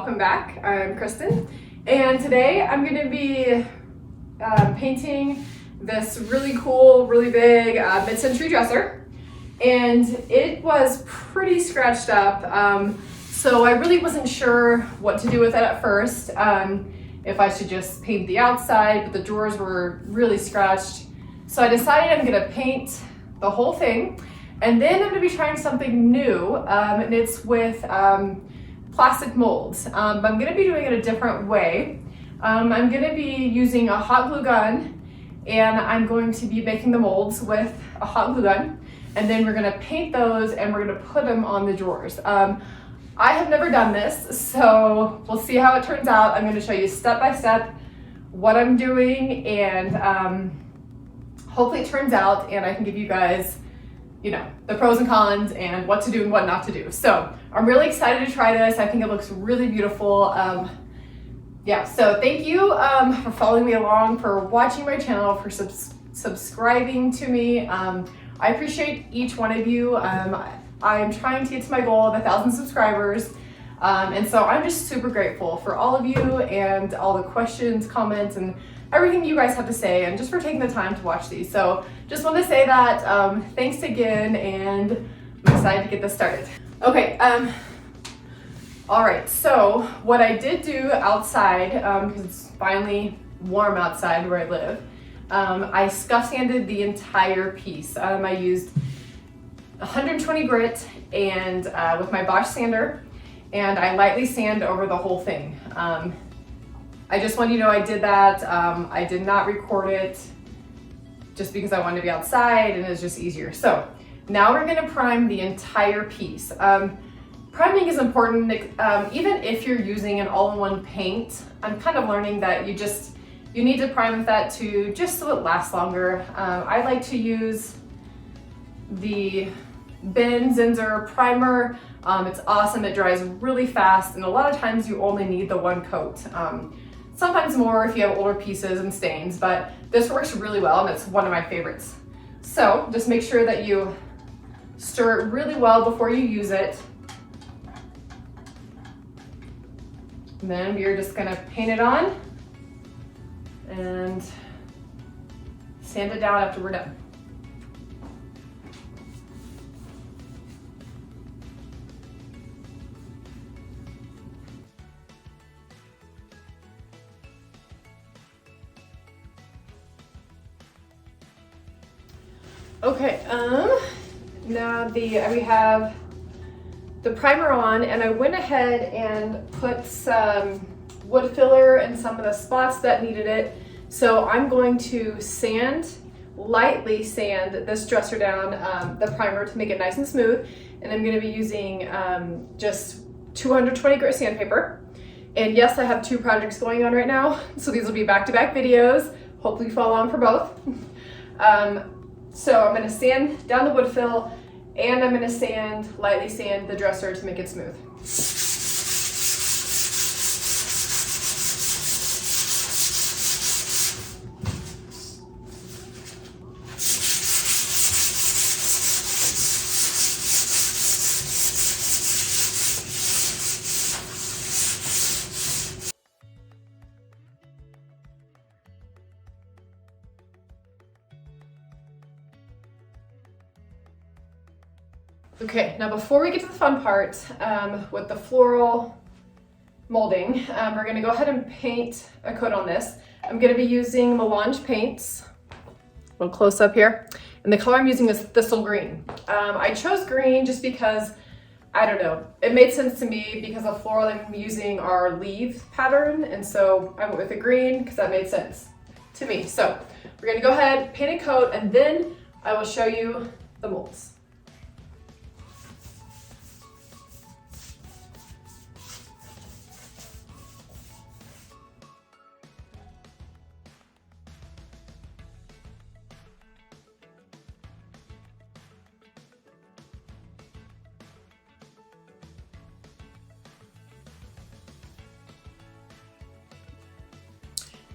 welcome back. I'm Kristen, and today I'm going to be painting this really cool, really big mid-century dresser, and it was pretty scratched up, so I really wasn't sure what to do with it at first, if I should just paint the outside, but the drawers were really scratched, so I decided I'm going to paint the whole thing, and then I'm going to be trying something new, and it's with plastic molds. I'm going to be doing it a different way. I'm going to be using a hot glue gun, and I'm going to be making the molds with a hot glue gun, and then we're going to paint those and we're going to put them on the drawers. I have never done this, so we'll see how it turns out. I'm going to show you step by step what I'm doing, and hopefully it turns out and I can give you guys, you know, the pros and cons and what to do and what not to do. So I'm really excited to try this. I think it looks really beautiful. Yeah, so thank you for following me along, for watching my channel, for subscribing to me. I appreciate each one of you. I'm trying to get to my goal of 1,000 subscribers. And so I'm just super grateful for all of you and all the questions, comments, and everything you guys have to say, and just for taking the time to watch these. So just want to say that thanks again, and I'm excited to get this started. Okay, all right, so what I did do outside, because it's finally warm outside where I live, I scuff sanded the entire piece. I used 120 grit and with my Bosch sander, and I lightly sand over the whole thing. I just want you to know I did that. I did not record it just because I wanted to be outside and it's just easier. So now we're gonna prime the entire piece. Priming is important, even if you're using an all-in-one paint. I'm kind of learning that you need to prime with that too, just so it lasts longer. I like to use the Ben Zinsser primer. It's awesome, it dries really fast, and a lot of times you only need the one coat. Sometimes more if you have older pieces and stains, but this works really well and it's one of my favorites. So just make sure that you stir it really well before you use it. And then we're just gonna paint it on and sand it down after we're done. Okay, now we have the primer on, and I went ahead and put some wood filler in some of the spots that needed it. So I'm going to lightly sand this dresser down, the primer, to make it nice and smooth. And I'm gonna be using just 220 grit sandpaper. And yes, I have two projects going on right now, so these will be back-to-back videos. Hopefully you follow on for both. So I'm gonna sand down the wood fill, and I'm gonna lightly sand the dresser to make it smooth. Okay, now before we get to the fun part with the floral molding, we're gonna go ahead and paint a coat on this. I'm gonna be using Melange paints, a little close up here, and the color I'm using is Thistle Green. I chose green just because, I don't know, it made sense to me because the floral I'm using are leaf pattern, and so I went with the green because that made sense to me. So we're gonna go ahead, paint a coat, and then I will show you the molds.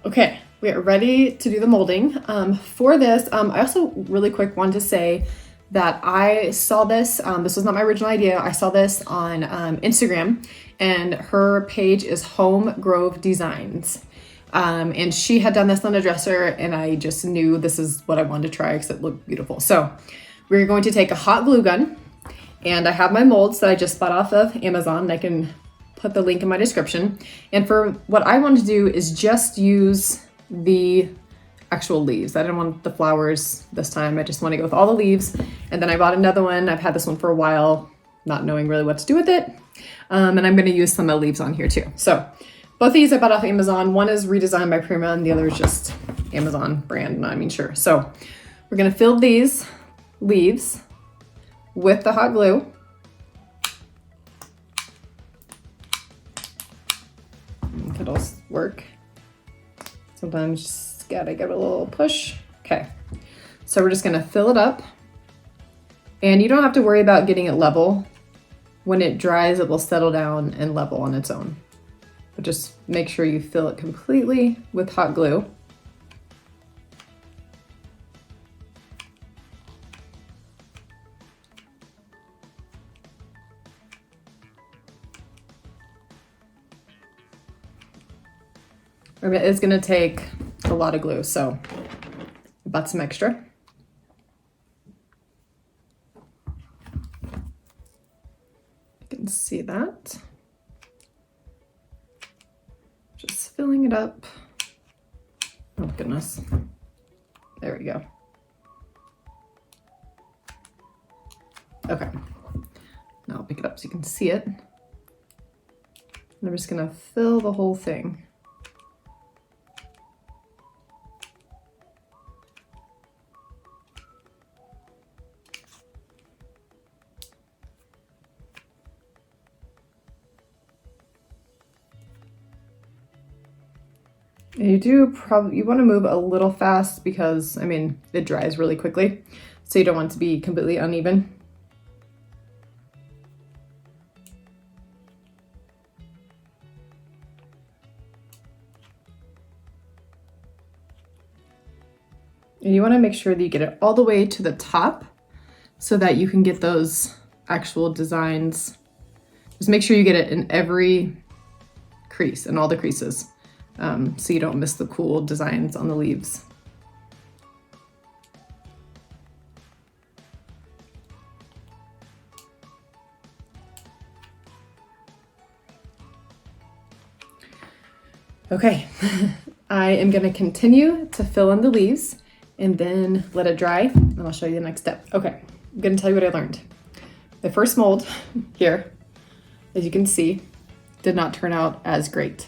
Okay, we are ready to do the molding. For this, I also really quick wanted to say that I saw this. This was not my original idea. I saw this on Instagram, and her page is Home Grove Designs. And she had done this on a dresser, and I just knew this is what I wanted to try because it looked beautiful. So we're going to take a hot glue gun, and I have my molds that I just bought off of Amazon, and I can put the link in my description. And for what I want to do is just use the actual leaves. I didn't want the flowers this time. I just want to go with all the leaves. And then I bought another one. I've had this one for a while, not knowing really what to do with it. And I'm going to use some of the leaves on here too. So both of these I bought off Amazon. One is redesigned by Prima, and the other is just Amazon brand, not even sure. So we're going to fill these leaves with the hot glue. It'll work. Sometimes just gotta give it a little push. Okay, so we're just gonna fill it up, and you don't have to worry about getting it level. When it dries, it will settle down and level on its own. But just make sure you fill it completely with hot glue. It's gonna take a lot of glue, so I bought some extra. You can see that. Just filling it up. Oh goodness. There we go. Okay. Now I'll pick it up so you can see it. And I'm just gonna fill the whole thing. You want to move a little fast because, I mean, it dries really quickly, so you don't want it to be completely uneven. And you want to make sure that you get it all the way to the top so that you can get those actual designs. Just make sure you get it in every crease, in all the creases. So you don't miss the cool designs on the leaves. Okay, I am gonna continue to fill in the leaves and then let it dry, and I'll show you the next step. Okay, I'm gonna tell you what I learned. The first mold here, as you can see, did not turn out as great.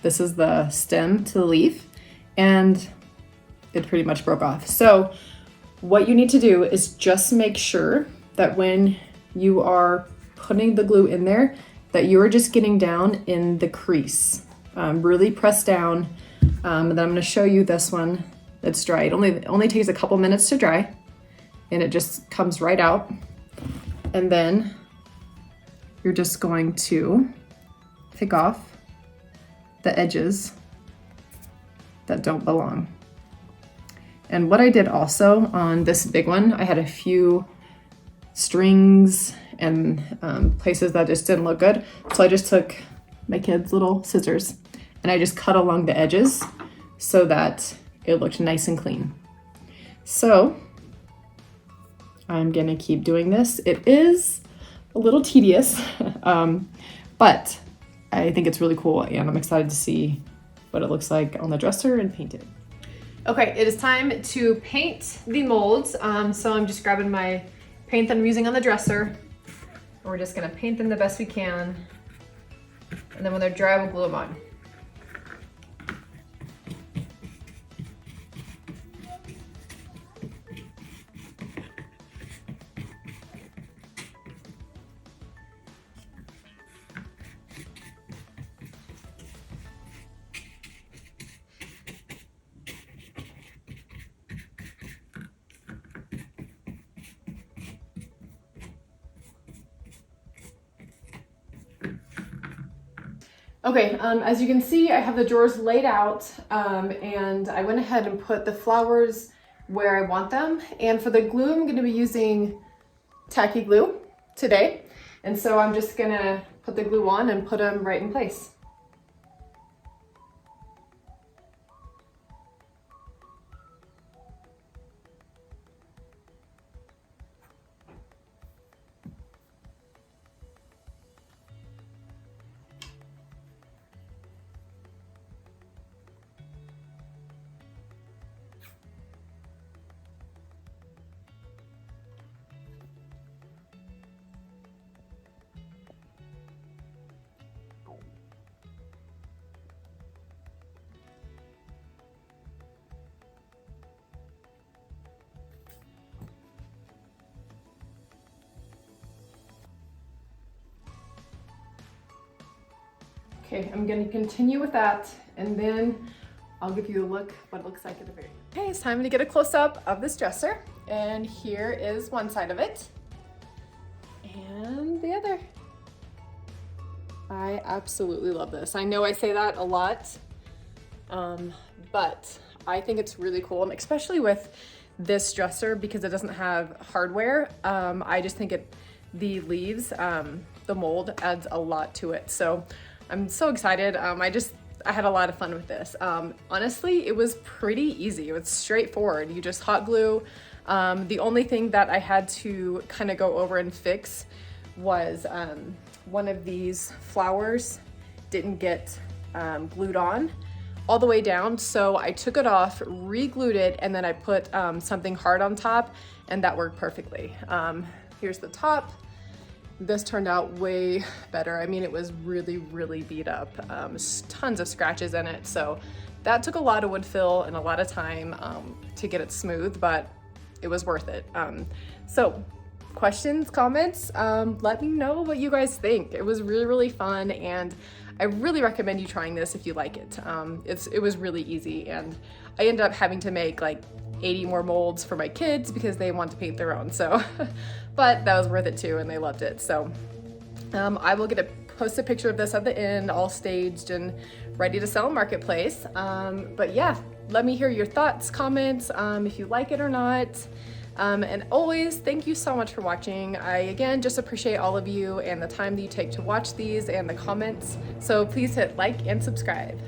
This is the stem to the leaf, and it pretty much broke off. So what you need to do is just make sure that when you are putting the glue in there, that you are just getting down in the crease. Really press down. And then I'm gonna show you this one that's dry. It only takes a couple minutes to dry, and it just comes right out. And then you're just going to pick off the edges that don't belong. And what I did also on this big one, I had a few strings and places that just didn't look good. So I just took my kid's little scissors and I just cut along the edges so that it looked nice and clean. So I'm gonna keep doing this. It is a little tedious, but I think it's really cool, and I'm excited to see what it looks like on the dresser and paint it. Okay, it is time to paint the molds. So I'm just grabbing my paint that I'm using on the dresser. We're just gonna paint them the best we can. And then when they're dry, we'll glue them on. Okay, as you can see, I have the drawers laid out, and I went ahead and put the flowers where I want them. And for the glue, I'm gonna be using tacky glue today. And so I'm just gonna put the glue on and put them right in place. Okay, I'm gonna continue with that, and then I'll give you a look what it looks like at the very end. Okay, it's time to get a close-up of this dresser, and here is one side of it, and the other. I absolutely love this. I know I say that a lot, but I think it's really cool, and especially with this dresser because it doesn't have hardware. I just think the leaves, the mold adds a lot to it. So I'm so excited. I had a lot of fun with this. Honestly, it was pretty easy. It was straightforward. You just hot glue. The only thing that I had to kind of go over and fix was one of these flowers didn't get glued on all the way down. So I took it off, re-glued it, and then I put something hard on top, and that worked perfectly. Here's the top. This turned out way better. I mean, it was really, really beat up. Tons of scratches in it. So that took a lot of wood fill and a lot of time to get it smooth, but it was worth it. So questions, comments, let me know what you guys think. It was really, really fun, and I really recommend you trying this if you like it. It was really easy, and I ended up having to make like 80 more molds for my kids because they want to paint their own. So, but that was worth it too, and they loved it. So I will post a picture of this at the end, all staged and ready to sell on Marketplace. But yeah, let me hear your thoughts, comments, if you like it or not. And always, thank you so much for watching. I, again, just appreciate all of you and the time that you take to watch these and the comments. So please hit like and subscribe.